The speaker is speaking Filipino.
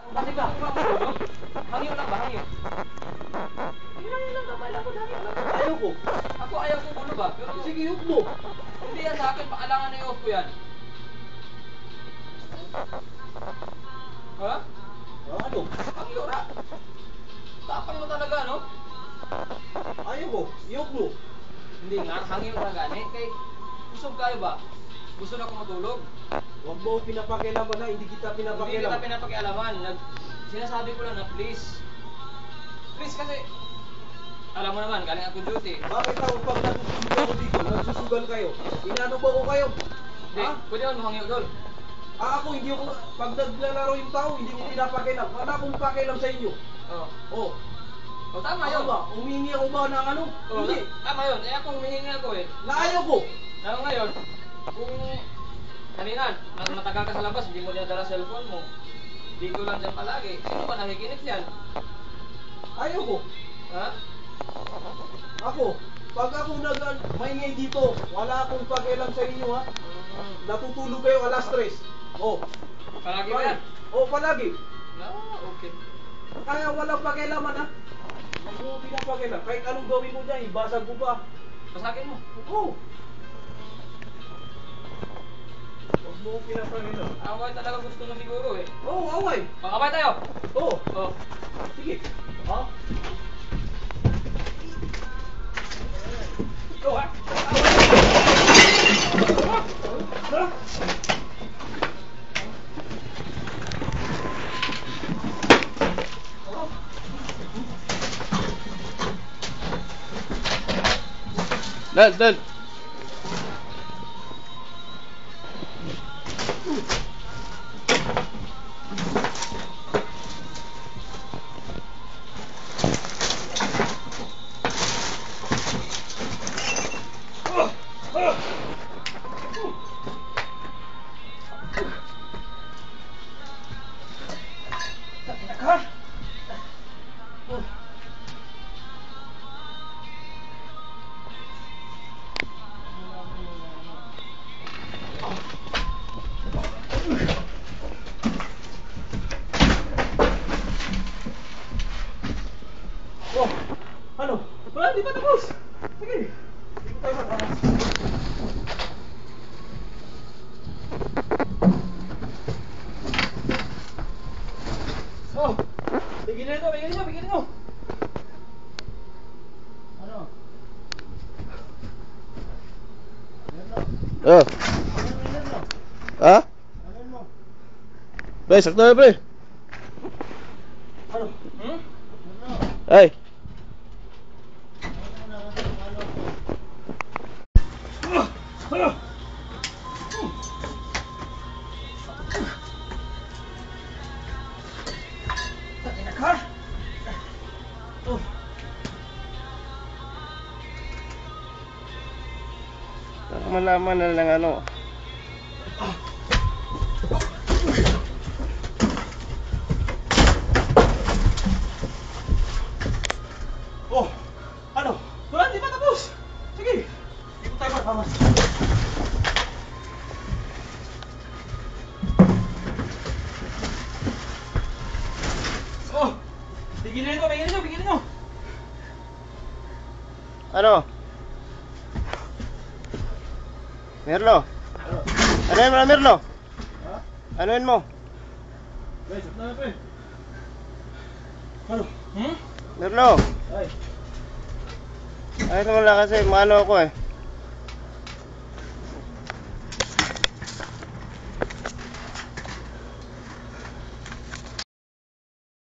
Bakit ba? Hangyo lang ba? Hangyo? Hangyo lang ba? Kailan ko hangyo lang. Ayaw ko. Ako ayaw ko gulo ba? Pero Sige, huwag mo. hindi yan sa akin. Paalangan na yung off ko yan. Ha? Ano? Hangyo ra. Tapang mo talaga, no? Ayaw ko. Iyok mo. Hindi nga, hangyo ra gani. Kay, busog kayo ba? Gusto na ako matulog. Huwag mo pinapakialaman na. Hindi kita Hindi pinapakialaman. kita pinapakialaman. Sinasabi ko lang na please. Please kasi, alam mo naman, galing ako duty. Bakit ako pag natutulog ako dito, nagsusugal kayo? Inano ba ko kayo? Hindi, Ha? pwede naman mahangyo doon. Ako, hindi ako, pag naglalaro yung tao, hindi ko pinapakialam. Wala akong pakialam sa inyo. Oo. Oh. O tama Ako yun. ba? Humingi ako ba ng ano? Oo, Hindi. tama yun. Eh ako humihingi ako eh. Naayaw ko. Lalo ngayon, kung kanina, matagal ka sa labas, hindi mo dinadala cellphone mo. Dito lang dyan palagi. Sino ba nakikinig yan? Ayaw ko. Ha? Ako, pag ako maingay dito, wala akong pakialam sa inyo ha. Natutulog kayo alas 3. Oh. Palagi ba yan? Oh, palagi. No, okay. Kaya walang pakialaman ha. Huwag mo pinapakialam. Kahit anong gawin mo dyan, ibasag ko ba? Pasagin mo. Oo. Huwag mo pinapakialam. Away talaga gusto mo siguro eh. Oo, away. Pakabay tayo. Oo. Oh. Sige. Ha? Ikaw ha? Ha? Dal. Oh, ano? Wala, di pa tapos. Sige. Hindi ko tayo matapos. Oh, bigyan nyo. Ano? Oh. Ano? Ha? Ano mo? Pre, sakto na pre. Ano? Hmm? Ay. Ano? Takinak ka? Oh. Malaman na lang ano. Oh. Ano? Wala, di pa tapos. Sige. Hindi ko tayo matapos. Oh. Bigyan nyo. Ano? Merlo. Ano mo, Merlo? Ha? Anuin mo? Guys, at na pre. Ano? Hmm? Merlo. Ay. Ay, naman lang kasi maano ako eh.